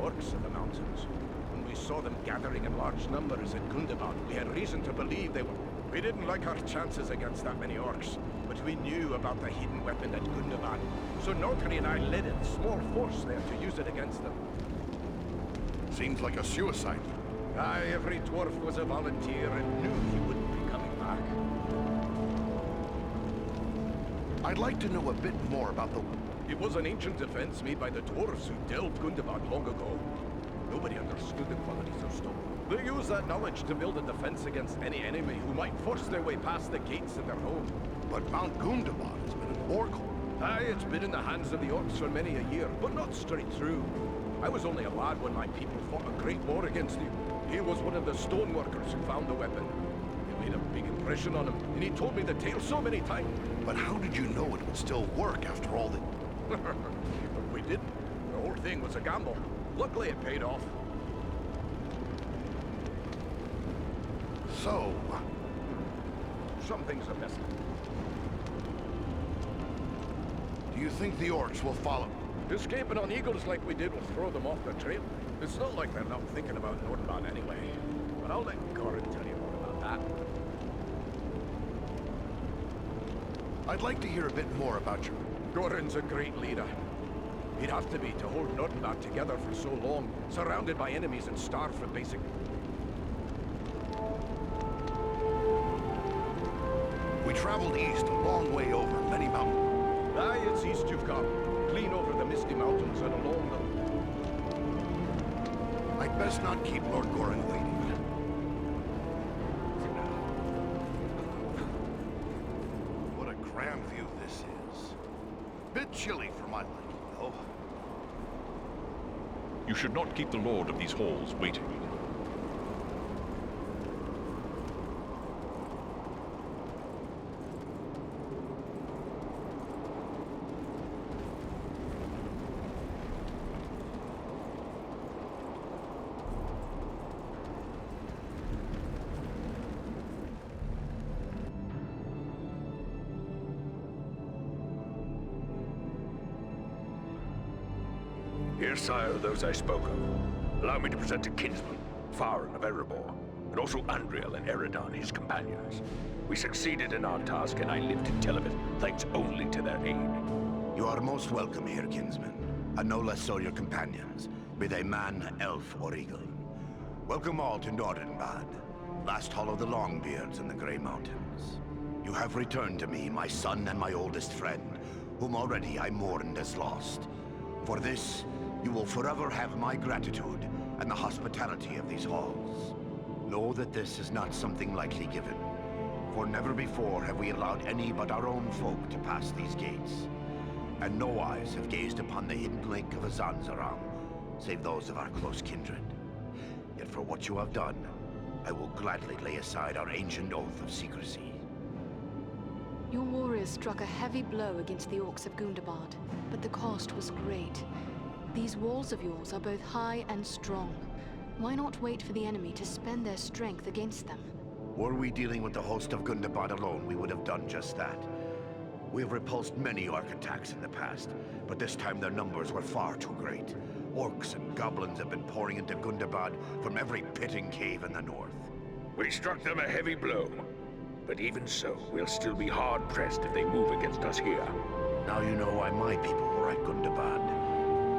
orcs in the mountains. When we saw them gathering in large numbers at Gundabad, we had reason to believe they were... We didn't like our chances against that many orcs, but we knew about the hidden weapon at Gundabad. So Nordri and I led a small force there to use it against them. Seems like a suicide. Aye, every dwarf was a volunteer and knew he wouldn't be coming back. I'd like to know a bit more about the... It was an ancient defense made by the dwarves who delved Gundabad long ago. Nobody understood the qualities of stone. They used that knowledge to build a defense against any enemy who might force their way past the gates of their home. But Mount Gundabad has been an oracle. Aye, it's been in the hands of the orcs for many a year, but not straight through. I was only a lad when my people fought a great war against it. He was one of the stoneworkers who found the weapon. It made a big impression on him, and he told me the tale so many times. But how did you know it would still work after all the... We didn't. The whole thing was a gamble. Luckily it paid off. So... Some things are missing. Do you think the orcs will follow? Escaping on eagles like we did will throw them off the trail. It's not like they're not thinking about Nordman anyway. But I'll let Goran tell you more about that. I'd like to hear a bit more about you. Goran's a great leader. He'd have to be to hold Nordman together for so long, surrounded by enemies and starved for basic... We traveled east a long way over many mountains. Aye, it's east you've come. Clean over the misty mountains and along them. I'd best not keep Lord Goran waiting. What a cram view this is. Bit chilly for my liking, though. You should not keep the Lord of these halls waiting. Here, sire, are those I spoke of. Allow me to present a kinsman, Farin of Erebor, and also Andriel and Eridan, his companions. We succeeded in our task, and I live to tell of it, thanks only to their aid. You are most welcome here, kinsman, and no less so your companions, be they man, elf, or eagle. Welcome all to Nordenbad, last hall of the Longbeards in the Grey Mountains. You have returned to me, my son and my oldest friend, whom already I mourned as lost. For this, you will forever have my gratitude and the hospitality of these halls. Know that this is not something lightly given, for never before have we allowed any but our own folk to pass these gates. And no eyes have gazed upon the hidden lake of Azanzaram, save those of our close kindred. Yet for what you have done, I will gladly lay aside our ancient oath of secrecy. Your warriors struck a heavy blow against the orcs of Gundabad, but the cost was great. These walls of yours are both high and strong. Why not wait for the enemy to spend their strength against them? Were we dealing with the host of Gundabad alone, we would have done just that. We have repulsed many orc attacks in the past, but this time their numbers were far too great. Orcs and goblins have been pouring into Gundabad from every pit and cave in the north. We struck them a heavy blow, but even so, we'll still be hard-pressed if they move against us here. Now you know why my people were at Gundabad,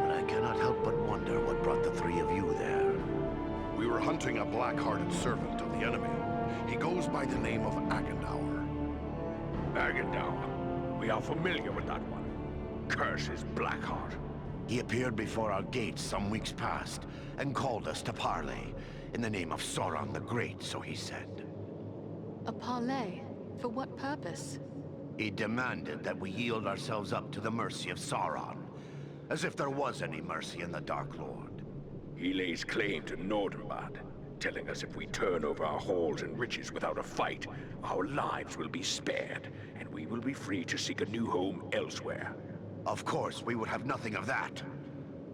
but I cannot help but wonder what brought the three of you there. We were hunting a black-hearted servant of the enemy. He goes by the name of Agendaur. Agendaur. We are familiar with that one. Curse his Blackheart. He appeared before our gates some weeks past, and called us to parley, in the name of Sauron the Great, so he said. A parley? For what purpose? He demanded that we yield ourselves up to the mercy of Sauron, as if there was any mercy in the Dark Lord. He lays claim to Nordenbad, telling us if we turn over our halls and riches without a fight, our lives will be spared, and we will be free to seek a new home elsewhere. Of course, we would have nothing of that.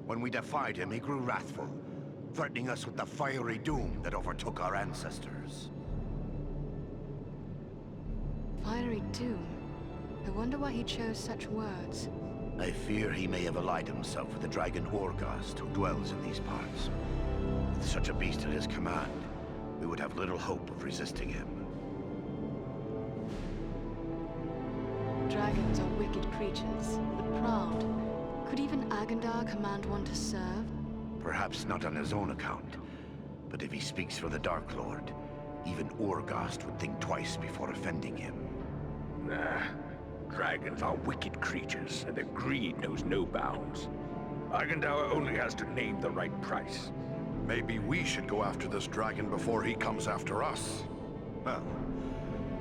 When we defied him, he grew wrathful, threatening us with the fiery doom that overtook our ancestors. Fiery doom? I wonder why he chose such words. I fear he may have allied himself with the dragon Orgast who dwells in these parts. With such a beast at his command, we would have little hope of resisting him. Dragons are wicked creatures, but proud. Could even Agandar command one to serve? Perhaps not on his own account, but if he speaks for the Dark Lord, even Orgast would think twice before offending him. Nah. Dragons are wicked creatures, and their greed knows no bounds. Argandauer only has to name the right price. Maybe we should go after this dragon before he comes after us. Well,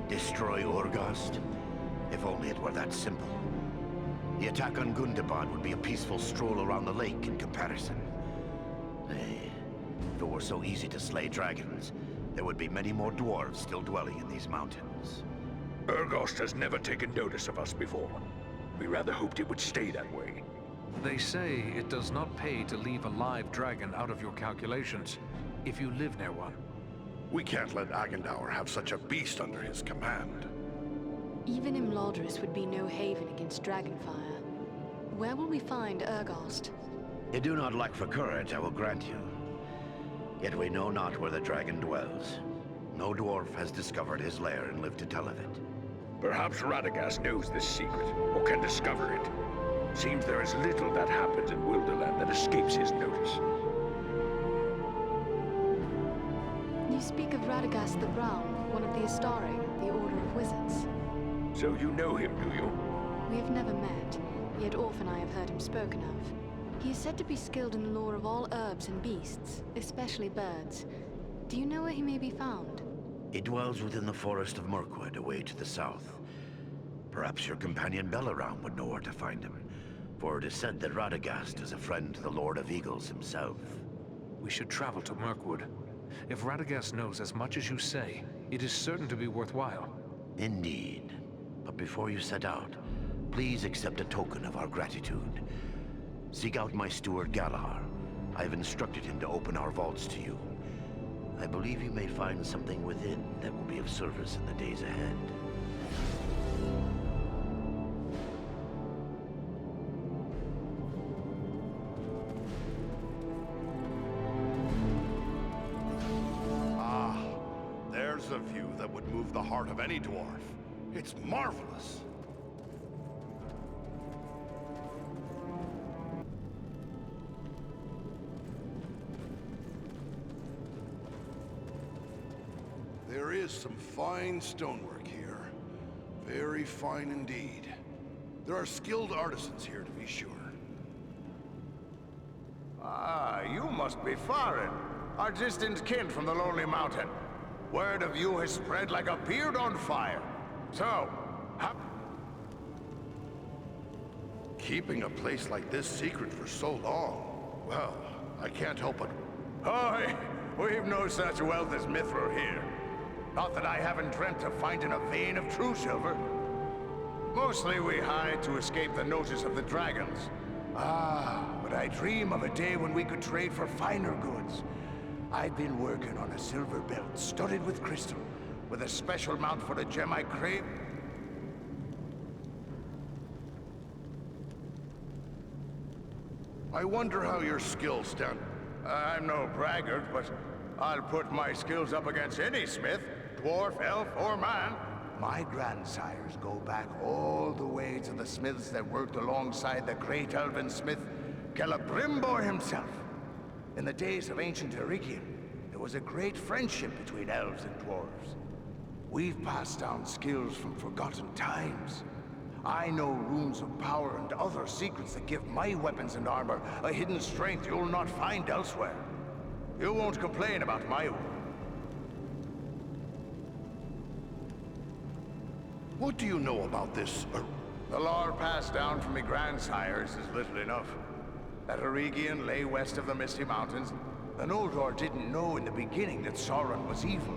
destroy Orgast? If only it were that simple. The attack on Gundabad would be a peaceful stroll around the lake in comparison. Nay, if it were so easy to slay dragons, there would be many more dwarves still dwelling in these mountains. Urgost has never taken notice of us before. We rather hoped it would stay that way. They say it does not pay to leave a live dragon out of your calculations, if you live near one. We can't let Agandauer have such a beast under his command. Even Imladris would be no haven against dragonfire. Where will we find Urgost? You do not lack for courage, I will grant you. Yet we know not where the dragon dwells. No dwarf has discovered his lair and lived to tell of it. Perhaps Radagast knows this secret, or can discover it. Seems there is little that happens in Wilderland that escapes his notice. You speak of Radagast the Brown, one of the Astari, the Order of Wizards. So you know him, do you? We have never met, yet often I have heard him spoken of. He is said to be skilled in the lore of all herbs and beasts, especially birds. Do you know where he may be found? He dwells within the forest of Mirkwood, away to the south. Perhaps your companion Belaram would know where to find him, for it is said that Radagast is a friend to the Lord of Eagles himself. We should travel to Mirkwood. If Radagast knows as much as you say, it is certain to be worthwhile. Indeed. But before you set out, please accept a token of our gratitude. Seek out my steward Galar. I have instructed him to open our vaults to you. I believe you may find something within that will be of service in the days ahead. Ah, there's a view that would move the heart of any dwarf. It's marvelous. There is some fine stonework here. Very fine indeed. There are skilled artisans here, to be sure. Ah, you must be Farin, our distant kin from the Lonely Mountain. Word of you has spread like a beard on fire. So, Keeping a place like this secret for so long, well, I can't help but... Aye, we've no such wealth as Mithril here. Not that I haven't dreamt of finding a vein of true silver. Mostly we hide to escape the notice of the dragons. Ah, but I dream of a day when we could trade for finer goods. I've been working on a silver belt studded with crystal, with a special mount for the gem I crave. I wonder how your skills stand. I'm no braggart, but I'll put my skills up against any smith, dwarf, elf, or man. My grandsires go back all the way to the smiths that worked alongside the great elven smith, Celebrimbor himself. In the days of ancient Eregion, there was a great friendship between elves and dwarves. We've passed down skills from forgotten times. I know runes of power and other secrets that give my weapons and armor a hidden strength you'll not find elsewhere. You won't complain about my work. What do you know about this? The lore passed down from me grandsires is little enough. That Eregion lay west of the Misty Mountains. The Noldor didn't know in the beginning that Sauron was evil.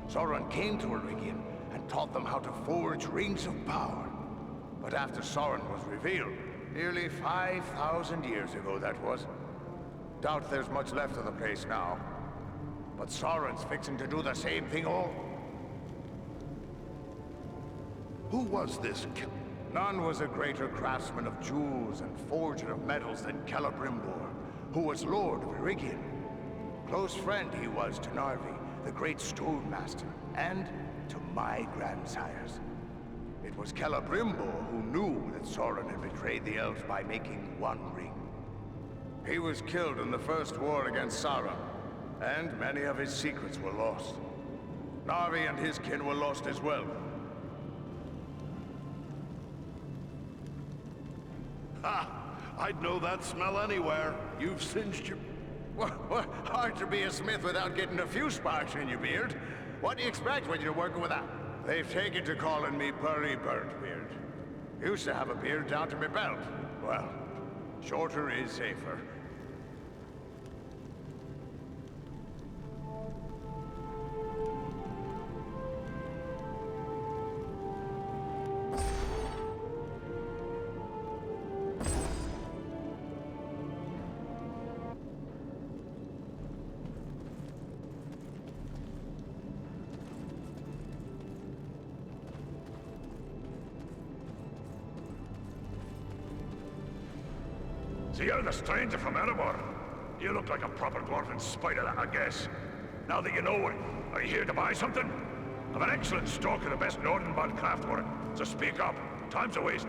Sauron came to Eregion and taught them how to forge rings of power. But after Sauron was revealed, nearly 5,000 years ago that was, doubt there's much left of the place now. But Sauron's fixing to do the same thing all... Who was this None was a greater craftsman of jewels and forger of metals than Celebrimbor, who was Lord of Irigian. Close friend he was to Narvi, the great stonemaster, and to my grandsires. It was Celebrimbor who knew that Sauron had betrayed the elves by making one ring. He was killed in the first war against Sauron, and many of his secrets were lost. Narvi and his kin were lost as well. Ha! I'd know that smell anywhere. You've singed your... Well, hard to be a smith without getting a few sparks in your beard. What do you expect when you're working with that? They've taken to calling me Burry Birdbeard. Used to have a beard down to my belt. Well, shorter is safer. So you're the stranger from Erebor. You look like a proper dwarven spider, I guess. Now that you know it, are you here to buy something? I've an excellent stock of the best Nordenbad craftwork, so speak up. Time's a waste.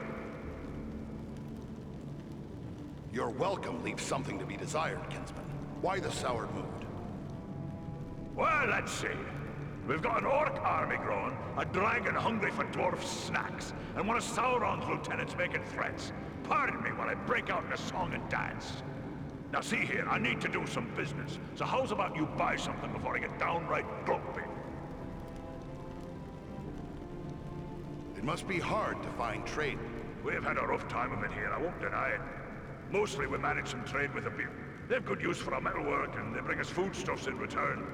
Your welcome leaves something to be desired, kinsman. Why the soured mood? Well, let's see. We've got an orc army growing, a dragon hungry for dwarf snacks, and one of Sauron's lieutenants making threats. Pardon me while I break out in a song and dance. Now see here, I need to do some business, so how's about you buy something before I get downright grumpy? It must be hard to find trade. We've had a rough time of it here, I won't deny it. Mostly we manage some trade with the people. They have good use for our metalwork, and they bring us foodstuffs in return.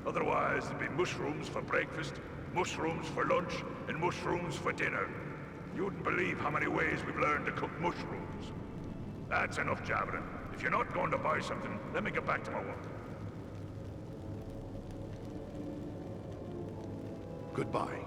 Otherwise, there'd be mushrooms for breakfast, mushrooms for lunch, and mushrooms for dinner. You wouldn't believe how many ways we've learned to cook mushrooms. That's enough jabbering. If you're not going to buy something, let me get back to my work. Goodbye.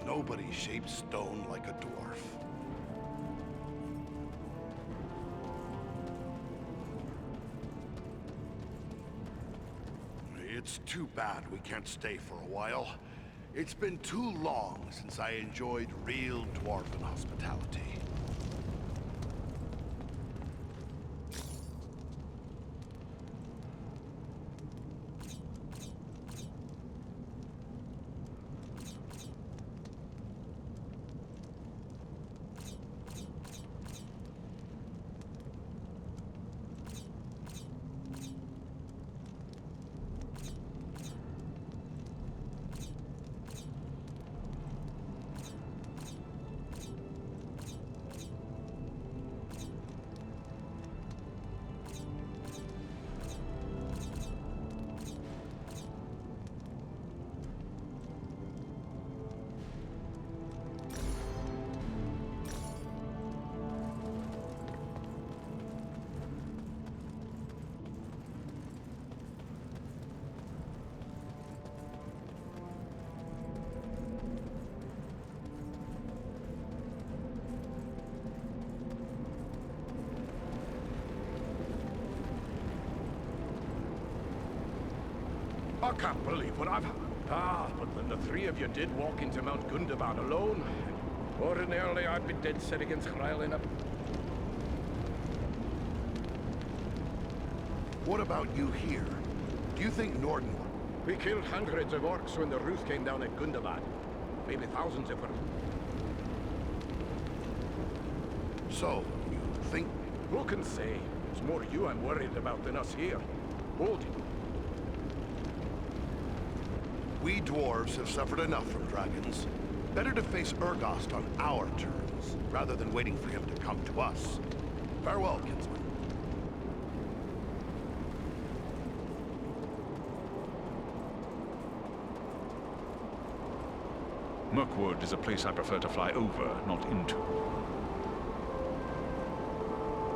Nobody shapes stone like a dwarf. It's too bad we can't stay for a while. It's been too long since I enjoyed real dwarven hospitality. I can't believe what I've... but then the three of you did walk into Mount Gundabad alone. Ordinarily, I'd be dead set against riling up. What about you here? Do you think Norden... We killed hundreds of orcs when the roof came down at Gundabad. Maybe thousands if we're... So, you think... Who can say? It's more you I'm worried about than us here. Hold it. We dwarves have suffered enough from dragons. Better to face Urgost on our terms, rather than waiting for him to come to us. Farewell, kinsman. Mirkwood is a place I prefer to fly over, not into.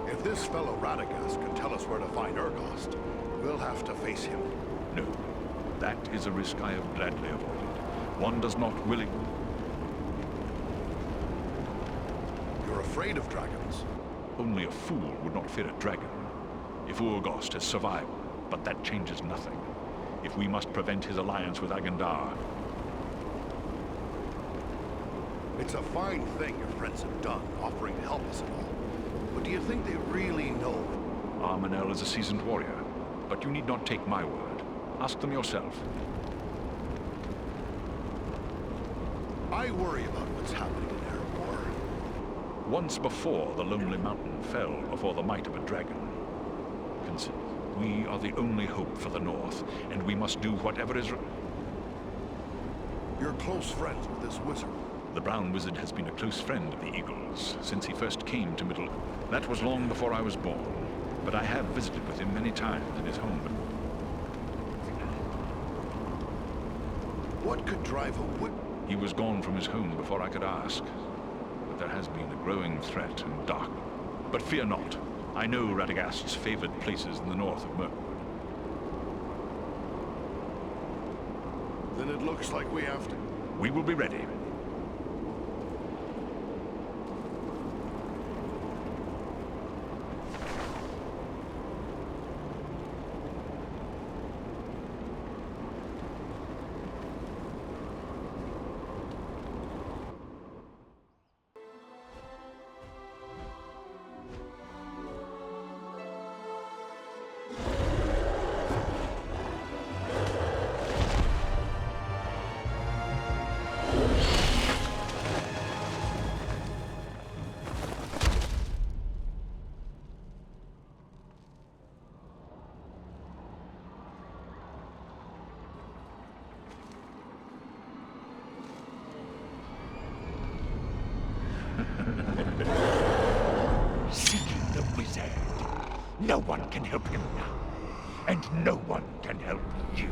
If this fellow Radagast can tell us where to find Urgost, we'll have to face him. No, that is a risk I have gladly avoided. One does not willingly... You're afraid of dragons? Only a fool would not fear a dragon. If Urgost has survived, but that changes nothing. If we must prevent his alliance with Agandar... It's a fine thing your friends have done, offering to help us and all. But do you think they really know? Armanel is a seasoned warrior, but you need not take my word. Ask them yourself. I worry about what's happening in Erebor. Once before, the Lonely Mountain fell before the might of a dragon. Consider, we are the only hope for the North, and we must do whatever is... You're close friends with this wizard. The Brown Wizard has been a close friend of the Eagles since he first came to Middle... That was long before I was born, but I have visited with him many times in his home. What could drive a wood... He was gone from his home before I could ask. But there has been a growing threat and dark. But fear not. I know Radagast's favored places in the north of Mirkwood. Then it looks like we have to... We will be ready. Seeking the wizard. No one can help him now. And no one can help you.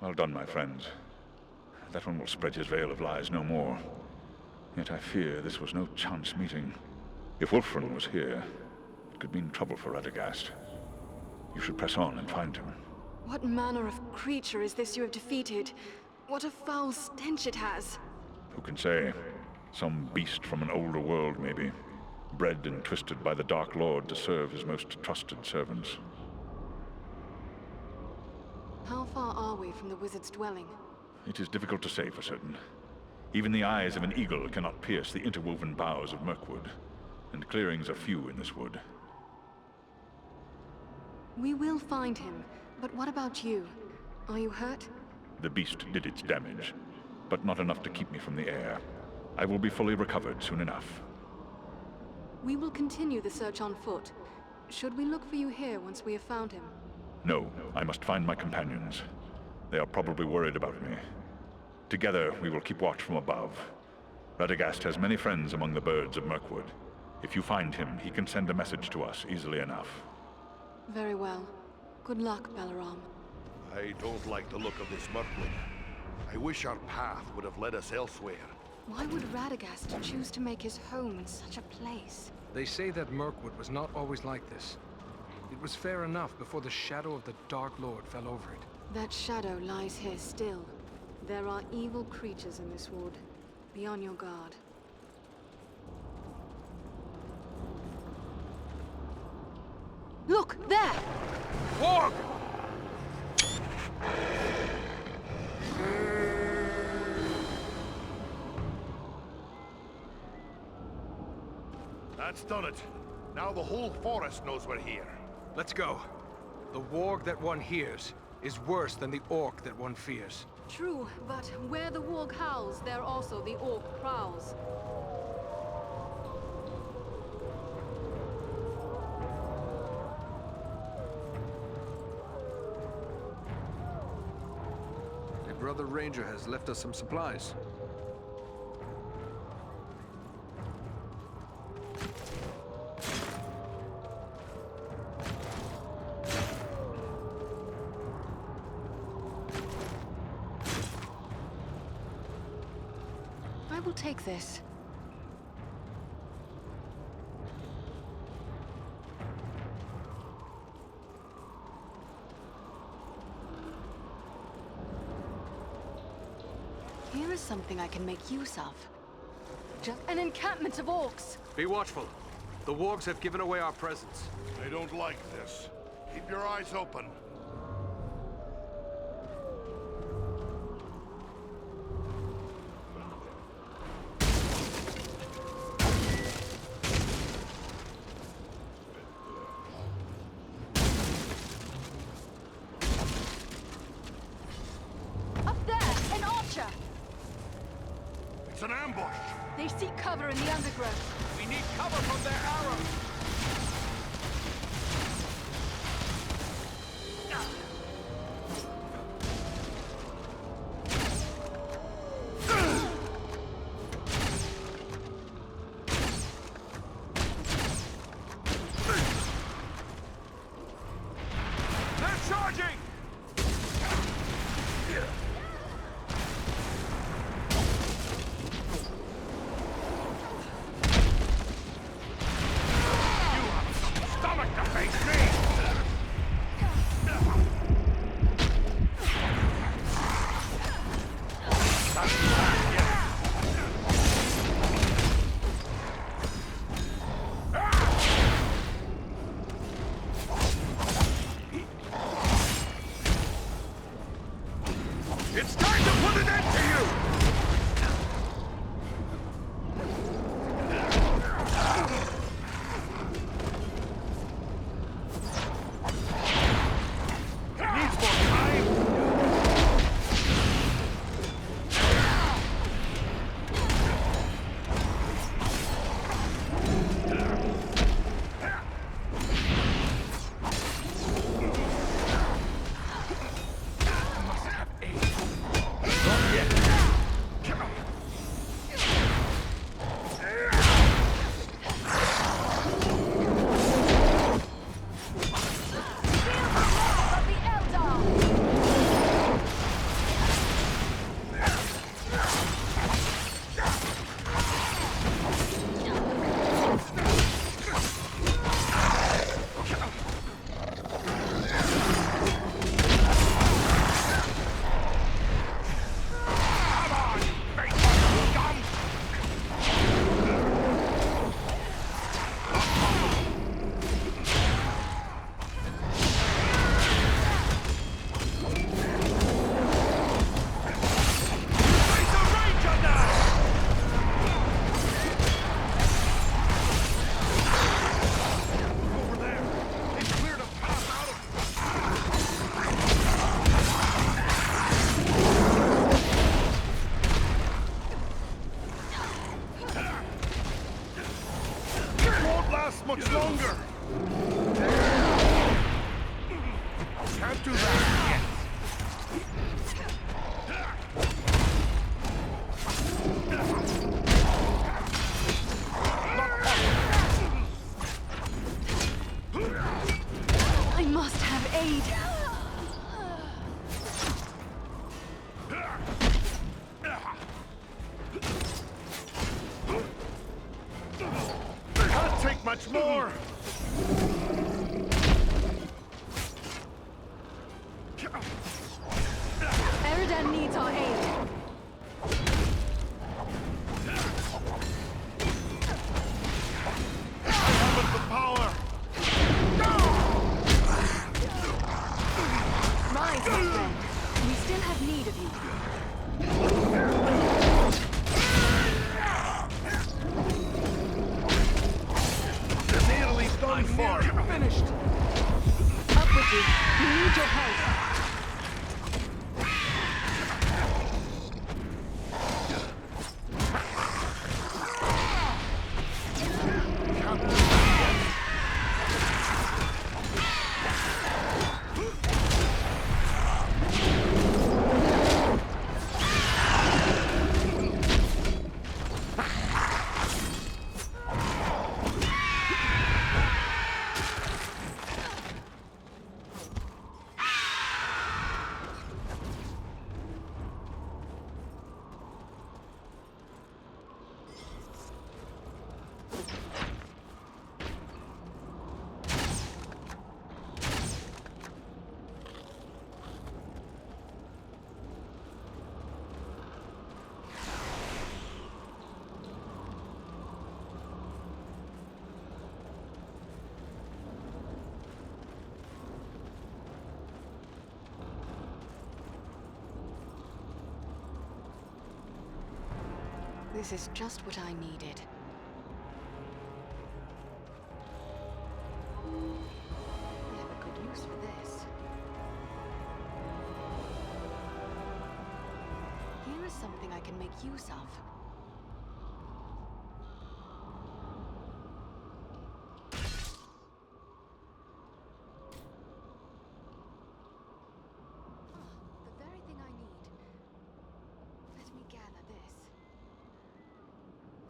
Well done, my friends. That one will spread his veil of lies no more. Yet I fear this was no chance meeting. If Wulfrun was here, it could mean trouble for Radagast. You should press on and find him. What manner of creature is this you have defeated? What a foul stench it has. Who can say? Some beast from an older world, maybe. Bred and twisted by the Dark Lord to serve his most trusted servants. How far are we from the wizard's dwelling? It is difficult to say for certain. Even the eyes of an eagle cannot pierce the interwoven boughs of Mirkwood, and clearings are few in this wood. We will find him, but what about you? Are you hurt? The beast did its damage, but not enough to keep me from the air. I will be fully recovered soon enough. We will continue the search on foot. Should we look for you here once we have found him? No, I must find my companions. They are probably worried about me. Together, we will keep watch from above. Radagast has many friends among the birds of Mirkwood. If you find him, he can send a message to us easily enough. Very well. Good luck, Balaram. I don't like the look of this Mirkwood. I wish our path would have led us elsewhere. Why would Radagast choose to make his home in such a place? They say that Mirkwood was not always like this. It was fair enough before the shadow of the Dark Lord fell over it. That shadow lies here still. There are evil creatures in this wood. Be on your guard. Look, there! Warg! That's done it. Now the whole forest knows we're here. Let's go. The warg that one hears is worse than the orc that one fears. True, but where the warg howls, there also the orc prowls. My brother Ranger has left us some supplies. I will take this. Here is something I can make use of. Just an encampment of orcs! Be watchful. The wargs have given away our presence. They don't like this. Keep your eyes open. Up there! An archer! It's an ambush! They seek cover in the undergrowth. We need cover from their arrows! They're charging! Stomach to face me! It's time to put an end to you! must have aid. Can't take much more! Eridan needs our aid. Haven't the power! Rise, my friend. We still have need of you. They're nearly done for! Finished! Up with you. We need your help. This is just what I needed. I have a good use for this. Here is something I can make use of. The very thing I need. Let me gather this.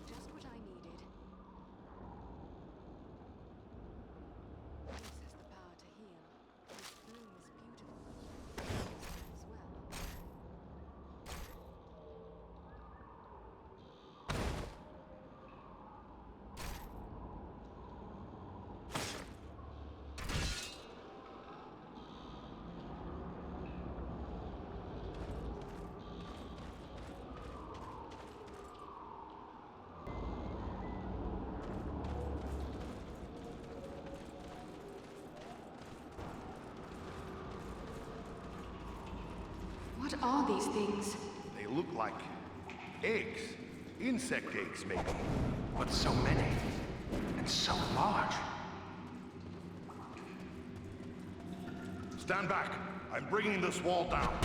Just what I needed. This has the power to heal. This bloom is beautiful. As well. What are these things? They look like eggs. Insect eggs, maybe. But so many. And so large. Stand back. I'm bringing this wall down.